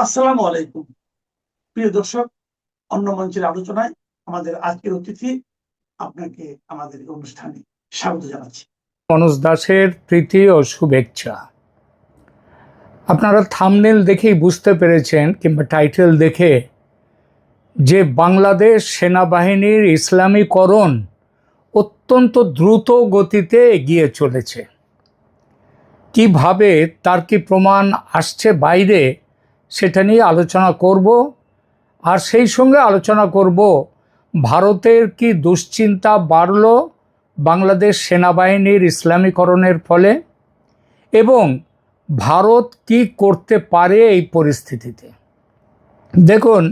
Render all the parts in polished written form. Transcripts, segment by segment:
আসসালামু আলাইকুম। প্রিয় দর্শক, অন্য মঞ্চের আলোচনায় আমাদের আজকের অতিথি, আপনাকে আমাদের এই অনুষ্ঠানে স্বাগত জানাচ্ছি। মনোজ দাসের প্রীতি ও শুভেচ্ছা। আপনারা থাম্বনেল দেখেই বুঝতে পেরেছেন কিংবা টাইটেল দেখে যে বাংলাদেশ সেনাবাহিনীর ইসলামীকরণ অত্যন্ত দ্রুত গতিতে এগিয়ে চলেছে। কিভাবে, তার কি প্রমাণ আসছে বাইরে, সেটা নিয়ে আলোচনা করব। আর সেই সঙ্গে আলোচনা করব ভারতের কি দুশ্চিন্তা বাড়ল বাংলাদেশ সেনাবাহিনীর ইসলামীকরণের ফলে, এবং ভারত কি করতে পারে এই পরিস্থিতিতে। দেখুন,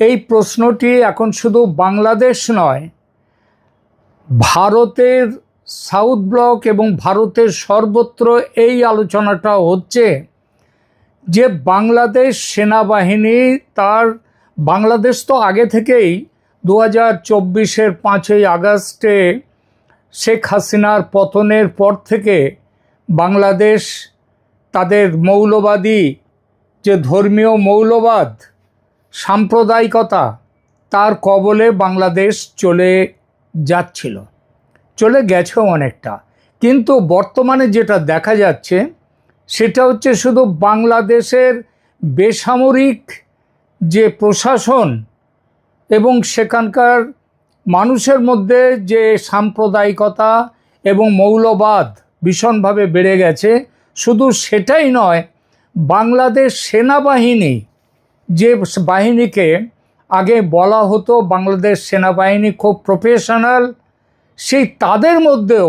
এই প্রশ্নটি এখন শুধু বাংলাদেশ নয়, ভারতের সাউথ ব্লক এবং ভারতের সর্বত্র এই আলোচনাটা হচ্ছে যে বাংলাদেশ সেনাবাহিনী বাংলাদেশ তো আগে থেকেই 2024-এর 5ই আগস্টে শেখ হাসিনার পতনের পর থেকে বাংলাদেশ তাদের মৌলবাদী যে ধর্মীয় মৌলবাদ, সাম্প্রদায়িকতা, তার কবলে বাংলাদেশ চলে যাচ্ছিল, চলে গেছেও অনেকটা। কিন্তু বর্তমানে যেটা দেখা যাচ্ছে সেটা হচ্ছে শুধু বাংলাদেশের বেসামরিক যে প্রশাসন এবং সেখানকার মানুষের মধ্যে যে সাম্প্রদায়িকতা এবং মৌলবাদ ভীষণভাবে বেড়ে গেছে। শুধু সেটাই নয়, বাংলাদেশ সেনাবাহিনী, যে বাহিনীকে আগে বলা হতো বাংলাদেশ সেনাবাহিনী খুব প্রফেশনাল, সেই তাদের মধ্যেও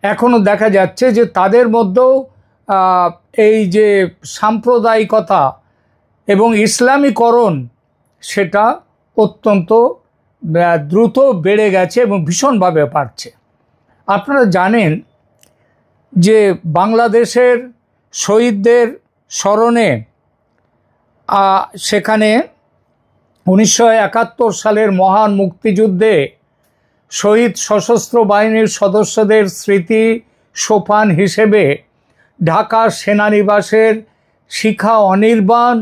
এখনও দেখা যাচ্ছে যে তাদের মধ্যেও এই যে সাম্প্রদায়িকতা এবং ইসলামীকরণ সেটা অত্যন্ত দ্রুত বেড়ে গেছে এবং ভীষণভাবে বাড়ছে। আপনারা জানেন যে বাংলাদেশের শহীদদের স্মরণে সেখানে 1971 সালের মহান মুক্তিযুদ্ধে শহীদ সশস্ত্র বাহিনীর সদস্যদের স্মৃতি সোপান হিসেবে ঢাকা সেনানিবাসের শিখা অনির্বাণ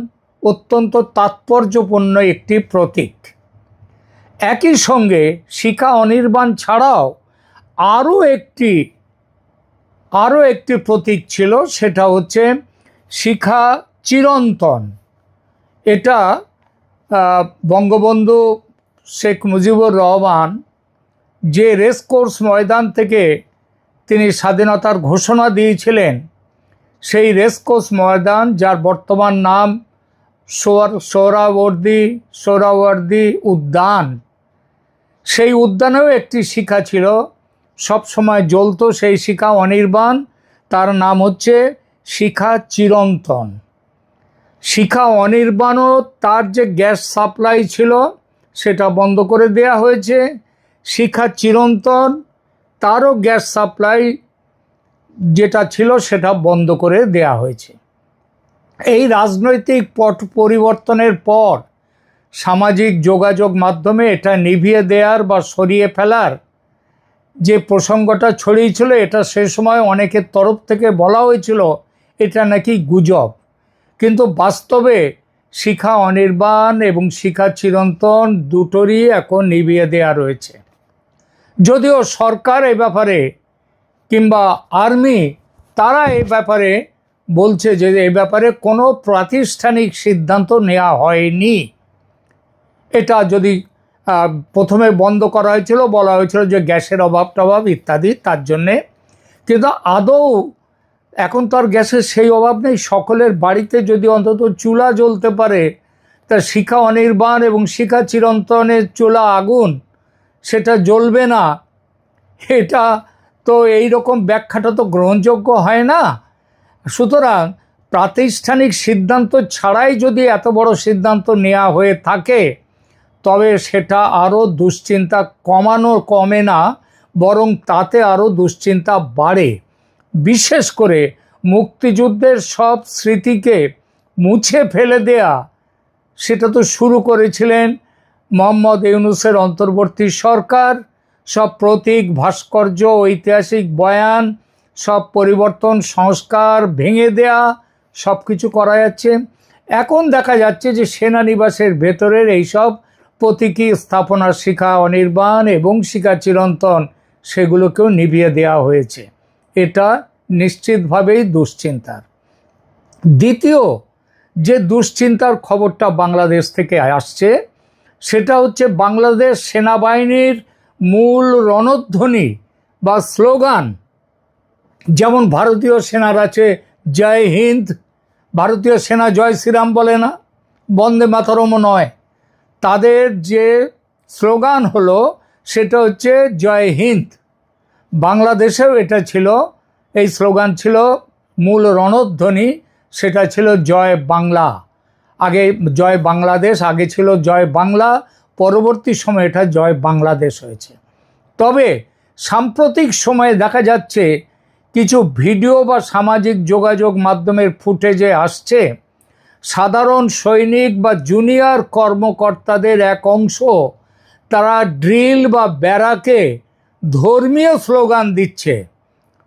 অত্যন্ত তাৎপর্যপূর্ণ একটি প্রতীক। একই সঙ্গে শিখা অনির্বাণ ছাড়াও আরও একটি প্রতীক ছিল, সেটা হচ্ছে শিখা চিরন্তন। এটা বঙ্গবন্ধু শেখ মুজিবুর রহমান যে রেসকোর্স ময়দান থেকে তিনি স্বাধীনতার ঘোষণা দিয়েছিলেন, সেই রেসকোর্স ময়দান, যার বর্তমান নাম সোহরাওয়ার্দী উদ্যান, সেই উদ্যানেও একটি শিখা ছিল, সব সময় জ্বলতো সেই শিখা অনির্বাণ, তার নাম হচ্ছে শিখা চিরন্তন। শিখা অনির্বাণও তার যে গ্যাস সাপ্লাই ছিল সেটা বন্ধ করে দেয়া হয়েছে। শিখা চিরন্তন তারও গ্যাস সাপ্লাই যেটা ছিল সেটা বন্ধ করে দেয়া হয়েছে। এই রাজনৈতিক পট পরিবর্তনের পর সামাজিক যোগাযোগ মাধ্যমে এটা নিভিয়ে দেওয়ার বা সরিয়ে ফেলার যে প্রসঙ্গটা ছড়িয়েছিল, এটা সে সময় অনেকের তরফ থেকে বলা হয়েছিল এটা নাকি গুজব। কিন্তু বাস্তবে শিখা অনির্বাণ এবং শিখা চিরন্তন দুটোরই এখন নিভিয়ে দেওয়া রয়েছে। যদিও সরকার এই ব্যাপারে কিংবা আর্মি তারা এই ব্যাপারে বলছে যে এই ব্যাপারে কোনো প্রাতিষ্ঠানিক সিদ্ধান্ত নেওয়া হয়নি। এটা যদি প্রথমে বন্ধ করা হয়েছিল, বলা হয়েছিল যে গ্যাসের অভাব টভাব ইত্যাদি, তার জন্যে। কিন্তু আদৌ এখন তো আর গ্যাসের সেই অভাব নেই। সকলের বাড়িতে যদি অন্তত চুলা জ্বলতে পারে, তা শিখা অনির্বাণ এবং শিখা চিরন্তনের চুলা আগুন সেটা জ্বলবে না, এটা তো এই রকম ব্যাখ্যাটা তো গ্রহণযোগ্য হয় না। সুতরাং প্রাতিষ্ঠানিক সিদ্ধান্ত ছাড়াই যদি এত বড় সিদ্ধান্ত নেওয়া হয়ে থাকে, তবে সেটা আরও দুশ্চিন্তা কমে না, বরং তাতে আরও দুশ্চিন্তা বাড়ে। বিশেষ করে মুক্তিযুদ্ধের সব স্মৃতিকে মুছে ফেলে দেয়া, সেটা তো শুরু করেছিলেন মোহাম্মদ ইউনূসের অন্তর্বর্তী সরকার। সব প্রতীক, ভাস্কর্য, ঐতিহাসিক বয়ান, সব পরিবর্তন, সংস্কার ভেঙে দেয়া, সব কিছু করা যাচ্ছে। এখন দেখা যাচ্ছে যে সেনানিবাসের ভেতরের এইসব প্রতীকী স্থাপনা, শিখা অনির্বাণ এবং শিখা চিরন্তন, সেগুলোকেও নিভিয়ে দেওয়া হয়েছে। এটা নিশ্চিতভাবেই দুশ্চিন্তার। দ্বিতীয় যে দুশ্চিন্তার খবরটা বাংলাদেশ থেকে আসছে, সেটা হচ্ছে বাংলাদেশ সেনাবাহিনীর মূল রণধ্বনি বা স্লোগান, যেমন ভারতীয় সেনার আছে জয় হিন্দ, ভারতীয় সেনা জয় শ্রীরাম বলে না, বন্দে মাতরমও নয়, তাদের যে স্লোগান হলো সেটা হচ্ছে জয় হিন্দ। বাংলাদেশেও এটা ছিল, এই স্লোগান ছিল মূল রণধ্বনি, সেটা ছিল জয় বাংলা। আগে জয় বাংলাদেশ, আগে ছিল জয় বাংলা, পরবর্তী সময়ে এটা জয় বাংলাদেশ হয়েছে। তবে সাম্প্রতিক সময়ে দেখা যাচ্ছে কিছু ভিডিও বা সামাজিক যোগাযোগ মাধ্যমের ফুটেজে আসছে সাধারণ সৈনিক বা জুনিয়র কর্মকর্তাদের এক অংশ তারা ড্রিল বা ব্যারাকে ধর্মীয় স্লোগান দিচ্ছে।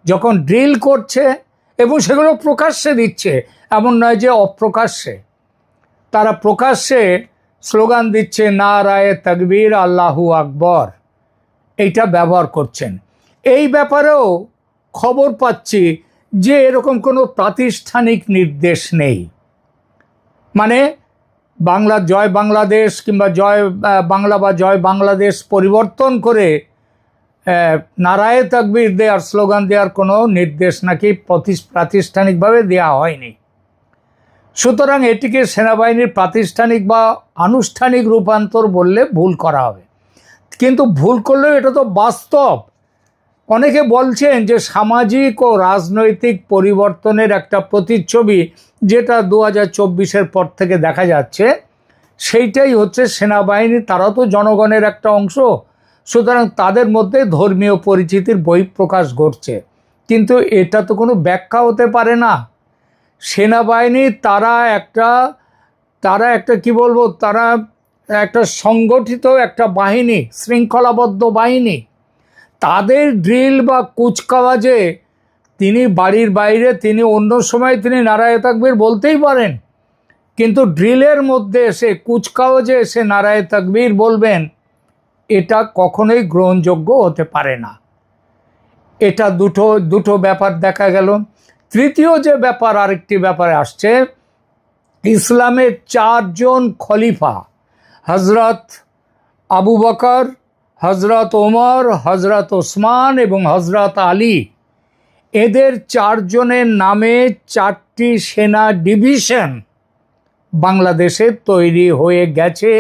যখন ড্রিল করছে এবং সেগুলো প্রকাশ্যে দিচ্ছে, এমন নয় যে অপ্রকাশ্যে, তারা প্রকাশ্যে স্লোগান দিচ্ছে নারায়ে তাকবীর আল্লাহু আকবর, এইটা ব্যবহার করছেন। এই ব্যাপারেও খবর পাচ্ছি যে এরকম কোনো প্রাতিষ্ঠানিক নির্দেশ নেই। মানে বাংলা জয় বাংলাদেশ কিংবা জয় বাংলা বা জয় বাংলাদেশ পরিবর্তন করে নারায়ে তাকবীর দেওয়ার স্লোগান দেওয়ার কোনো নির্দেশ নাকি প্রাতিষ্ঠানিকভাবে দেওয়া হয়নি। সুতরাং এটিকে সেনাবাহিনীর প্রাতিষ্ঠানিক বা আনুষ্ঠানিক রূপান্তর বললে ভুল করা হবে। কিন্তু ভুল করলেও এটা তো বাস্তব। অনেকে বলছেন যে সামাজিক ও রাজনৈতিক পরিবর্তনের একটা প্রতিচ্ছবি যেটা 2024-এর পর থেকে দেখা যাচ্ছে, সেইটাই হচ্ছে সেনাবাহিনী। তারা তো জনগণের একটা অংশ, সুতরাং তাদের মধ্যে ধর্মীয় পরিচিতির বহিঃপ্রকাশ ঘটছে। কিন্তু এটা তো কোনো ব্যাখ্যা হতে পারে না। সেনাবাহিনী তারা একটা কি বলবো, তারা একটা সংগঠিত একটা বাহিনী, শৃঙ্খলাবদ্ধ বাহিনী। তাদের ড্রিল বা কুচকাওয়াজে তিনি বাড়ির বাইরে, তিনি অন্য সময় তিনি নারায়ে তাকবীর বলতেই পারেন, কিন্তু ড্রিলের মধ্যে এসে, কুচকাওয়াজে এসে নারায়ে তাকবীর বলবেন, এটা কখনোই গ্রহণযোগ্য হতে পারে না। এটা দুটো ব্যাপার দেখা গেল। তৃতীয় যে ব্যাপার, আরেকটি ব্যাপারে আসছে, ইসলামের 4 জন খলিফা, হজরত আবু বকর, হজরত ওমর, হজরত ওসমান এবং হজরত আলী, এদের 4 জনের নামে 4টি সেনা ডিভিশন বাংলাদেশে তৈরি হয়ে গেছে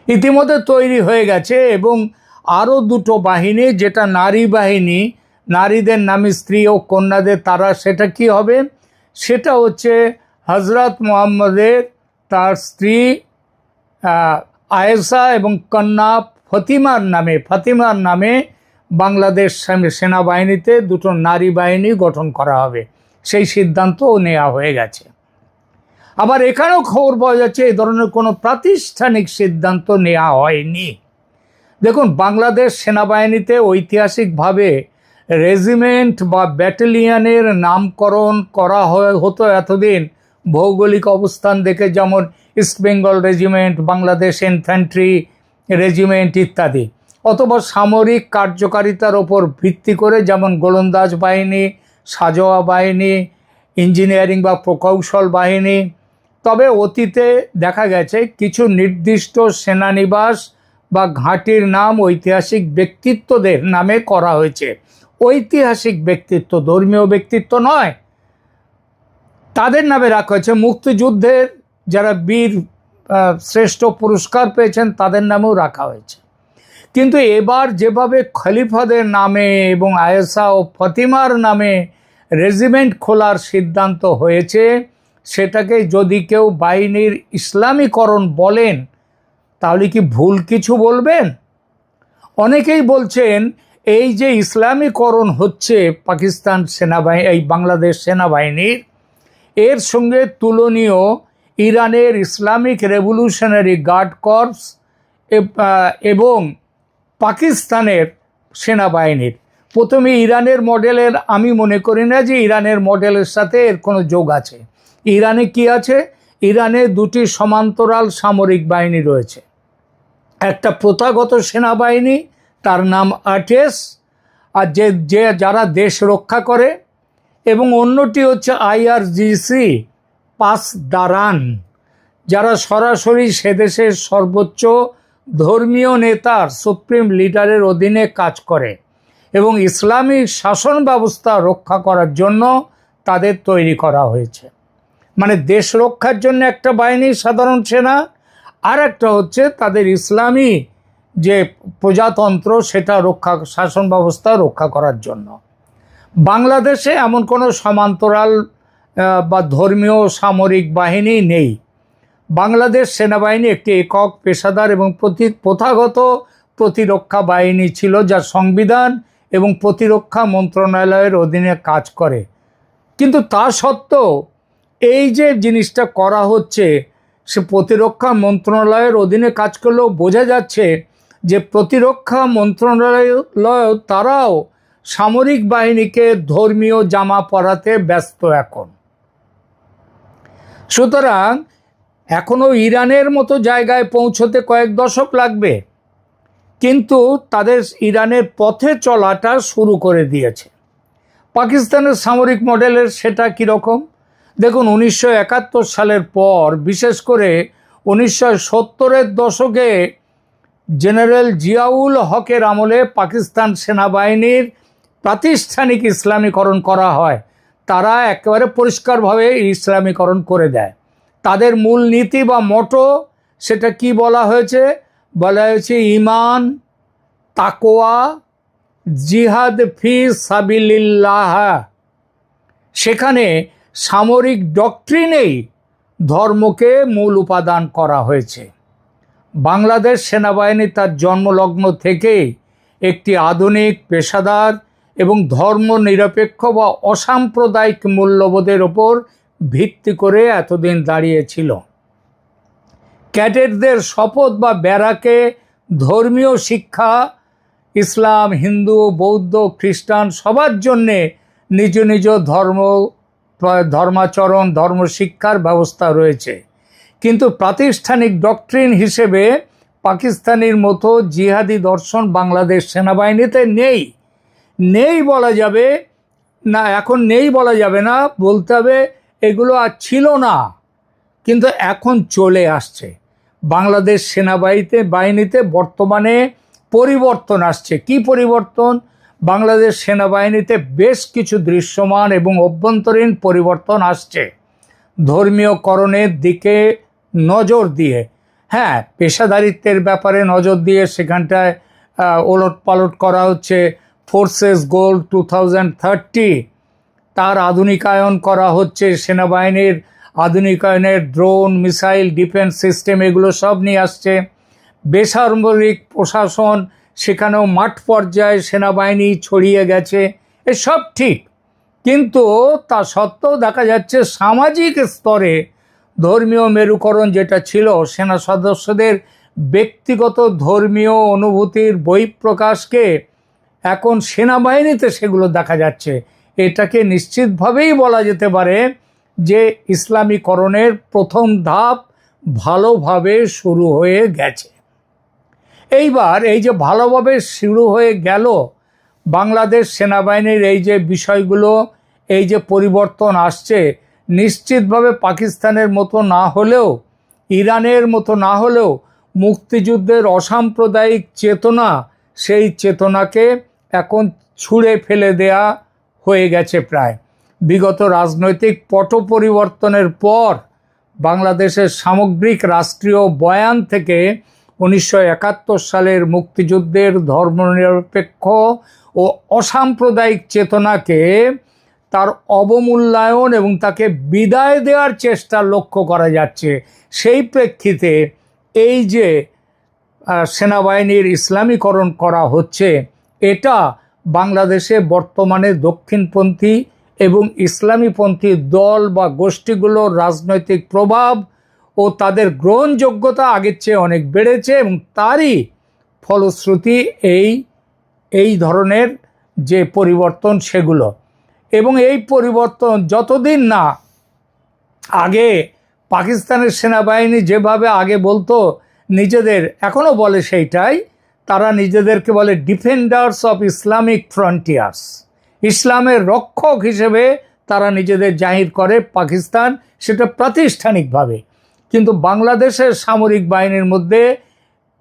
ইতিমধ্যে তৈরি হয়ে গেছে। এবং আরও 2টো বাহিনী, যেটা নারী বাহিনী, নারীদের নামে স্ত্রী ও কন্যাদের, তারা সেটা কি হবে, সেটা হচ্ছে হজরত মুহাম্মদের তার স্ত্রী আয়েশা এবং কন্যা ফাতিমার নামে বাংলাদেশ সেনাবাহিনীতে 2টো নারী বাহিনী গঠন করা হবে, সেই সিদ্ধান্তও নেওয়া হয়ে গেছে। আবার এখানেও খবর পাওয়া যাচ্ছে এই ধরনের কোনো প্রাতিষ্ঠানিক সিদ্ধান্ত নেওয়া হয়নি। দেখুন, বাংলাদেশ সেনাবাহিনীতে ঐতিহাসিকভাবে রেজিমেন্ট বা ব্যাটালিয়নের নামকরণ করা হতো এতদিন ভৌগোলিক অবস্থান দেখে, যেমন east Bengal regiment, Bangladesh infantry regiment ইত্যাদি, অথবা সামরিক কার্যকারিতার ওপর ভিত্তি করে, যেমন গোলন্দাজ বাহিনী, সাজোয়া বাহিনী, ইঞ্জিনিয়ারিং বা প্রকৌশল বাহিনী। তবে অতীতে দেখা গেছে কিছু নির্দিষ্ট সেনানিবাস বা ঘাঁটির নাম ঐতিহাসিক ব্যক্তিত্বদের নামে করা হয়েছে। ঐতিহাসিক ব্যক্তিত্ব, ধর্মীয় ব্যক্তিত্ব নয়, তাদের নামে রাখা হয়েছে। মুক্তিযুদ্ধের যারা বীর শ্রেষ্ঠ পুরস্কার পেয়েছেন তাদের নামেও রাখা হয়েছে। কিন্তু এবার যেভাবে খলিফাদের নামে এবং আয়েশা ও ফাতিমার নামে রেজিমেন্ট খোলার সিদ্ধান্ত হয়েছে, সেটাকে যদি কেউ বাহিনীর ইসলামীকরণ বলেন, তাহলে কি ভুল কিছু বলবেন? অনেকেই বলছেন এই যে ইসলামীকরণ হচ্ছে পাকিস্তান সেনাবাহিনী, এই বাংলাদেশ সেনাবাহিনীর, এর সঙ্গে তুলনীয় ইরানের ইসলামিক রেভলিউশনারি গার্ড কর্পস এবং পাকিস্তানের সেনাবাহিনীর। প্রথমে ইরানের মডেলের, আমি মনে করি না যে ইরানের মডেলের সাথে এর কোনো যোগ আছে, ইরানে কি আছে? ইরানে দুটি সমান্তরাল সামরিক বাহিনী রয়েছে। একটা প্রথাগত সেনাবাহিনী, তার নাম আরটিএস, আর যারা দেশ রক্ষা করে, এবং অন্যটি হচ্ছে আইআরজিসি, পাসদারান, যারা সরাসরি সে দেশের সর্বোচ্চ ধর্মীয় নেতার, সুপ্রিম লিডারের অধীনে কাজ করে এবং ইসলামিক শাসন ব্যবস্থা রক্ষা করার জন্য তাদের তৈরি করা হয়েছে। মানে দেশ রক্ষার জন্য একটা বাহিনী, সাধারণ সেনা, আর একটা হচ্ছে তাদের ইসলামী যে প্রজাতন্ত্র সেটা রক্ষা, শাসন ব্যবস্থা রক্ষা করার জন্য। বাংলাদেশে এমন কোনো সমান্তরাল বা ধর্মীয় সামরিক বাহিনী নেই। বাংলাদেশ সেনাবাহিনী একটি একক, পেশাদার এবং প্রথাগত প্রতিরক্ষা বাহিনী ছিল, যা সংবিধান এবং প্রতিরক্ষা মন্ত্রণালয়ের অধীনে কাজ করে। কিন্তু তা সত্ত্বেও এই যে জিনিসটা করা হচ্ছে, সে প্রতিরক্ষা মন্ত্রণালয়ের অধীনে কাজ করলেও বোঝা যাচ্ছে যে প্রতিরক্ষা মন্ত্রণালয় তারাও সামরিক বাহিনীকে ধর্মীয় জামা পরাতে ব্যস্ত এখন। সুতরাং এখনও ইরানের মতো জায়গায় পৌঁছতে কয়েক দশক লাগবে, কিন্তু তাদের ইরানের পথে চলাটা শুরু করে দিয়েছে। পাকিস্তানের সামরিক মডেলের সেটা কীরকম দেখুন। 1971 সালের পর, বিশেষ করে 1970-এর দশকে জেনারেল জিয়াউল হকের আমলে পাকিস্তান সেনাবাহিনীর প্রাতিষ্ঠানিক ইসলামীকরণ করা হয়। তারা একেবারে পরিষ্কারভাবে ইসলামীকরণ করে দেয়। তাদের মূল নীতি বা মোটো সেটা কি বলা হয়েছে? বলা হয়েছে ঈমান, তাকওয়া, জিহাদ ফি সাবিলিল্লাহ। সেখানে সামরিক ডক্ট্রিনেই ধর্মকে মূল উপাদান করা হয়েছে। বাংলাদেশ সেনাবাহিনী তার জন্মলগ্ন থেকেই একটি আধুনিক, পেশাদার এবং ধর্মনিরপেক্ষ বা অসাম্প্রদায়িক মূল্যবোধের ওপর ভিত্তি করে এতদিন দাঁড়িয়েছিল। ক্যাডেটদের শপথ বা ব্যারাকে ধর্মীয় শিক্ষা, ইসলাম, হিন্দু, বৌদ্ধ, খ্রিস্টান সবার জন্যে নিজ নিজ ধর্মাচরণ, ধর্মশিক্ষার ব্যবস্থা রয়েছে। কিন্তু প্রাতিষ্ঠানিক ডক্ট্রিন হিসেবে পাকিস্তানের মতো জিহাদি দর্শন বাংলাদেশ সেনাবাহিনীতে নেই বলা যাবে না। এখন নেই বলা যাবে না, বলতে হবে এগুলো আর ছিল না, কিন্তু এখন চলে আসছে। বাংলাদেশ বাহিনীতে বর্তমানে পরিবর্তন আসছে। কি পরিবর্তন? বাংলাদেশ সেনাবাহিনীতে বেশ কিছু দৃশ্যমান এবং অভ্যন্তরীণ পরিবর্তন আসছে। ধর্মীয়করণের দিকে নজর দিয়ে, হ্যাঁ, পেশাদারিত্বের ব্যাপারে নজর দিয়ে সেখানটায় ওলটপালট করা হচ্ছে। ফোর্সেস গোল 2030, তার আধুনিকায়ন করা হচ্ছে। সেনাবাহিনীর আধুনিকায়নের ড্রোন, মিসাইল, ডিফেন্স সিস্টেম, এগুলো সব নিয়ে আসছে। বেসামরিক প্রশাসন, সেখানেও মাঠ পর্যায়ে সেনাবাহিনী ছড়িয়ে গেছে, এসব ঠিক। কিন্তু তা সত্ত্বেও দেখা যাচ্ছে সামাজিক স্তরে ধর্মীয় মেরুকরণ যেটা ছিল, সেনা সদস্যদের ব্যক্তিগত ধর্মীয় অনুভূতির বহিঃপ্রকাশকে এখন সেনাবাহিনীতে সেগুলো দেখা যাচ্ছে। এটাকে নিশ্চিতভাবেই বলা যেতে পারে যে ইসলামীকরণের প্রথম ধাপ ভালোভাবে শুরু হয়ে গেছে। এইবার এই যে ভালোভাবে শুরু হয়ে গেল, বাংলাদেশ সেনাবাহিনীর এই যে বিষয়গুলো, এই যে পরিবর্তন আসছে, নিশ্চিতভাবে পাকিস্তানের মতো না হলেও, ইরানের মতো না হলেও মুক্তিযুদ্ধের অসাম্প্রদায়িক চেতনা, সেই চেতনাকে এখন ছুঁড়ে ফেলে দেয়া হয়ে গেছে প্রায়। বিগত রাজনৈতিক পট পরিবর্তনের পর বাংলাদেশের সামগ্রিক রাষ্ট্রীয় বয়ান থেকে 1971 সালের মুক্তিযুদ্ধের ধর্মনিরপেক্ষ ও অসাম্প্রদায়িক চেতনাকে তার অবমূল্যায়ন এবং তাকে বিদায় দেওয়ার চেষ্টা লক্ষ্য করা যাচ্ছে। সেই প্রেক্ষিতে এই যে সেনাবাহিনীর ইসলামীকরণ করা হচ্ছে, এটা বাংলাদেশে বর্তমানে দক্ষিণপন্থী এবং ইসলামীপন্থী দল বা গোষ্ঠীগুলোর রাজনৈতিক প্রভাব ও তাদের গ্রহণযোগ্যতা আগের চেয়ে অনেক বেড়েছে, এবং তারই ফলশ্রুতি এই ধরনের যে পরিবর্তন সেগুলো। এবং এই পরিবর্তন যতদিন না আগে পাকিস্তানের সেনাবাহিনী যেভাবে আগে বলতো নিজেদের, এখনও বলে সেইটাই, তারা নিজেদেরকে বলে ডিফেন্ডার্স অফ ইসলামিক ফ্রন্টিয়ার্স, ইসলামের রক্ষক হিসেবে তারা নিজেদের জাহির করে পাকিস্তান, সেটা প্রাতিষ্ঠানিকভাবে। কিন্তু বাংলাদেশের সামরিক বাহিনীর মধ্যে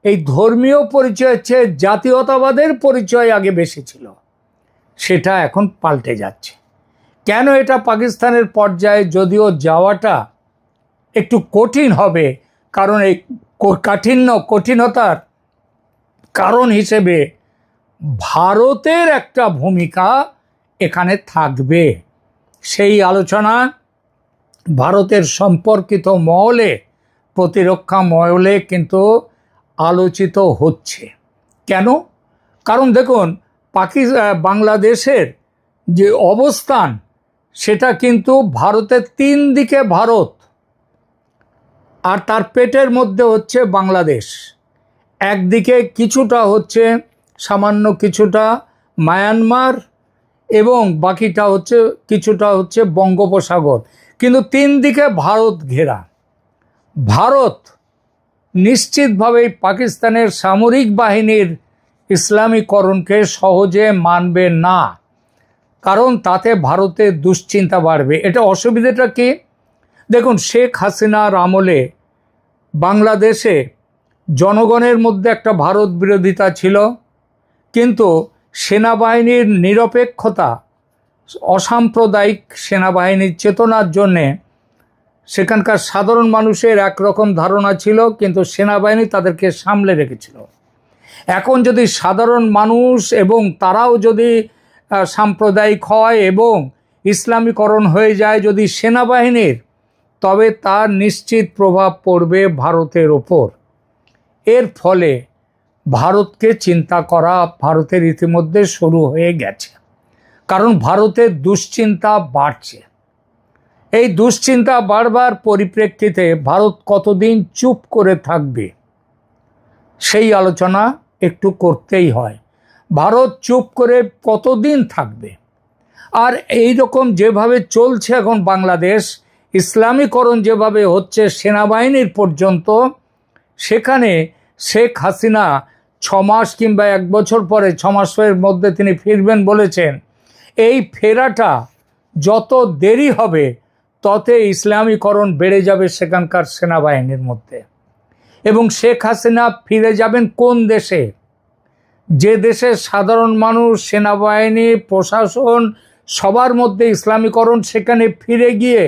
এই ধর্মীয় পরিচয়ের চেয়ে জাতীয়তাবাদের পরিচয় আগে বেশি ছিল, সেটা এখন পাল্টে যাচ্ছে। কেন এটা পাকিস্তানের পর্যায়ে যদিও যাওয়াটা একটু কঠিন হবে, কারণ এই কঠিনতার কারণ হিসেবে ভারতের একটা ভূমিকা এখানে থাকবে। সেই আলোচনা ভারতের সম্পর্কিত মহলে, প্রতিরক্ষা মহলে কিন্তু আলোচিত হচ্ছে। কেন? কারণ দেখুন, বাংলাদেশের যে অবস্থান সেটা কিন্তু ভারতের 3 দিকে ভারত, আর তার পেটের মধ্যে হচ্ছে বাংলাদেশ। একদিকে কিছুটা হচ্ছে, সামান্য কিছুটা মায়ানমার, এবং বাকিটা হচ্ছে কিছুটা হচ্ছে বঙ্গোপসাগর, কিন্তু 3 দিকে ভারত ঘেরা। ভারত নিশ্চিতভাবেই পাকিস্তানের সামরিক বাহিনীর ইসলামীকরণকে সহজে মানবে না, কারণ তাতে ভারতের দুশ্চিন্তা বাড়বে। এটা অসুবিধাটা কি? দেখুন, শেখ হাসিনার আমলে বাংলাদেশে জনগণের মধ্যে একটা ভারত বিরোধিতা ছিল, কিন্তু সেনাবাহিনীর নিরপেক্ষতা, অসাম্প্রদায়িক সেনাবাহিনীর চেতনার জন্যে সেখানকার সাধারণ মানুষের একরকম ধারণা ছিল, কিন্তু সেনাবাহিনী তাদেরকে সামলে রেখেছিল। এখন যদি সাধারণ মানুষ এবং তারাও যদি সাম্প্রদায়িক হয় এবং ইসলামীকরণ হয়ে যায় যদি সেনাবাহিনীর, তবে তার নিশ্চিত প্রভাব পড়বে ভারতের ওপর। এর ফলে ভারতকে চিন্তা করা ভারতের ইতিমধ্যে শুরু হয়ে গেছে, কারণ ভারতের দুশ্চিন্তা বাড়ছে। এই দুশ্চিন্তা বাড়বার পরিপ্রেক্ষিতে ভারত কতদিন চুপ করে থাকবে সেই আলোচনা একটু করতেই হয়। ভারত চুপ করে কতদিন থাকবে? আর এই রকম যেভাবে চলছে এখন বাংলাদেশ, ইসলামীকরণ যেভাবে হচ্ছে সেনাবাহিনীর পর্যন্ত, সেখানে শেখ হাসিনা 6 মাস কিংবা 1 বছর পরে, 6 মাসের মধ্যে তিনি ফিরবেন বলেছেন। এই ফেরাটা যত দেরি হবে ততে ইসলামীকরণ বেড়ে যাবে সেখানকার সেনাবাহিনীর মধ্যে। এবং শেখ হাসিনা ফিরে যাবেন কোন দেশে? যে দেশের সাধারণ মানুষ, সেনাবাহিনী, প্রশাসন সবার মধ্যে ইসলামীকরণ, সেখানে ফিরে গিয়ে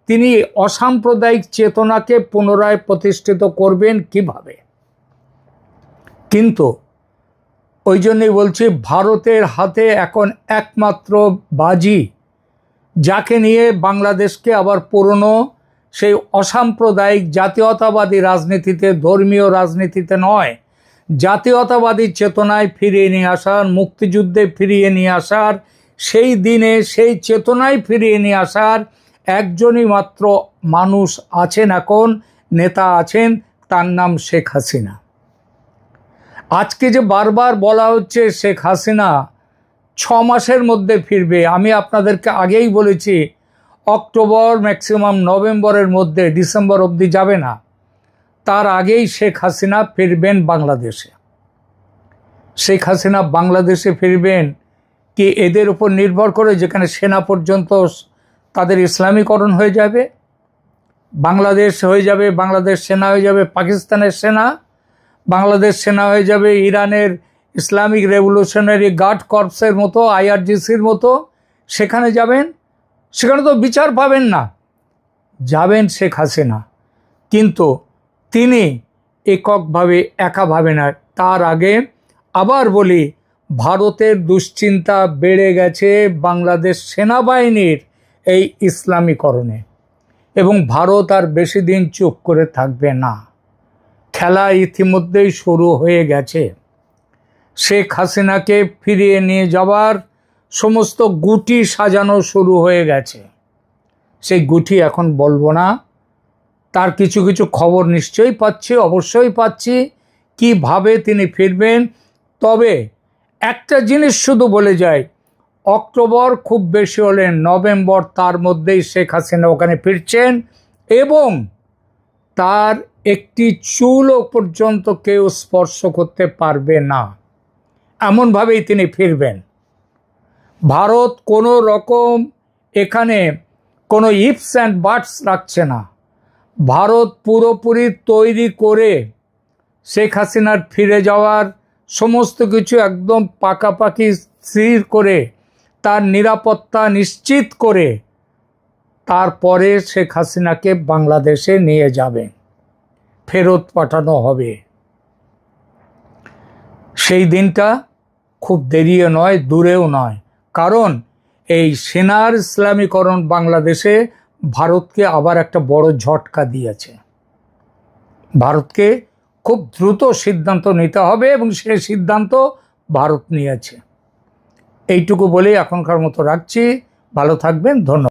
তিনি অসাম্প্রদায়িক চেতনাকে পুনরায় প্রতিষ্ঠিত করবেন কিভাবে? কিন্তু ওই জন্যই বলছি, ভারতের হাতে এখন একমাত্র বাজি, যাকে নিয়ে বাংলাদেশকে আবার পুরনো সেই অসাম্প্রদায়িক জাতীয়তাবাদী রাজনীতিতে, ধর্মীয় রাজনীতিতে নয়, জাতীয়তাবাদী চেতনায় ফিরিয়ে নিয়ে আসার, মুক্তিযুদ্ধে ফিরিয়ে নিয়ে আসার, সেই দিনে সেই চেতনায় ফিরিয়ে নিয়ে আসার একজনই মাত্র মানুষ আছেন, এখন নেতা আছেন, তার নাম শেখ হাসিনা। আজকে যে বারবার বলা হচ্ছে শেখ হাসিনা 6 মাসের মধ্যে ফিরবে, আমি আপনাদেরকে আগেই বলেছি অক্টোবর, ম্যাক্সিমাম নভেম্বরের মধ্যে, ডিসেম্বর অবধি যাবে না, তার আগেই শেখ হাসিনা ফিরবেন বাংলাদেশে। শেখ হাসিনা বাংলাদেশে ফিরবেন কি এদের উপর নির্ভর করে, যেখানে সেনা পর্যন্ত তাদের ইসলামীকরণ হয়ে যাবে, বাংলাদেশ হয়ে যাবে, বাংলাদেশ সেনা হয়ে যাবে পাকিস্তানের সেনা, বাংলাদেশ সেনা হয়ে যাবে ইরানের ইসলামিক রেভলিউশনারি গার্ড কর্পসের মতো, IRGCর মতো। সেখানে যাবেন, সেখানে তো বিচার পাবেন না, যাবেন শেখ হাসিনা, কিন্তু তিনি এককভাবে, একাভাবে না। তার আগে আবার বলি, ভারতের দুশ্চিন্তা বেড়ে গেছে বাংলাদেশ সেনাবাহিনীর এই ইসলামীকরণে, এবং ভারত আর বেশি দিন চুপ করে থাকবে না। খেলা ইতিমধ্যেই শুরু হয়ে গেছে। শেখ হাসিনাকে ফিরিয়ে নিয়ে যাওয়ার সমস্ত গুটি সাজানো শুরু হয়ে গেছে। সেই গুটি এখন বলবো না, তার কিছু কিছু খবর নিশ্চয়ই পাচ্ছি, অবশ্যই পাচ্ছি, কিভাবে তিনি ফিরবেন। তবে একটা জিনিস শুধু বলে যায়, অক্টোবর খুব বেশি হলে নভেম্বর, তার মধ্যেই শেখ হাসিনা ওখানে ফিরছেন, এবং তার একটি চুলও পর্যন্ত কেউ স্পর্শ করতে পারবে না, এমনভাবেই তিনি ফিরবেন। ভারত কোনো রকম এখানে কোনো ইফস অ্যান্ড বাটস রাখছে না। ভারত পুরোপুরি তৈরি করে শেখ হাসিনার ফিরে যাওয়ার সমস্ত কিছু একদম পাকাপাকি স্থির করে, তার নিরাপত্তা নিশ্চিত করে তারপরে শেখ হাসিনাকে বাংলাদেশে নিয়ে যাবে, ফেরত পাঠানো হবে। সেই দিনটা খুব দেরিও নয়, দূরেও নয়, কারণ এই সেনার ইসলামীকরণ বাংলাদেশে ভারতকে আবার একটা বড় ঝটকা দিয়েছে। ভারতকে খুব দ্রুত সিদ্ধান্ত নিতে হবে এবং সেই সিদ্ধান্ত ভারত নিয়েছে। এইটুকু বলেই এখনকার মতো রাখছি। ভালো থাকবেন, ধন্যবাদ।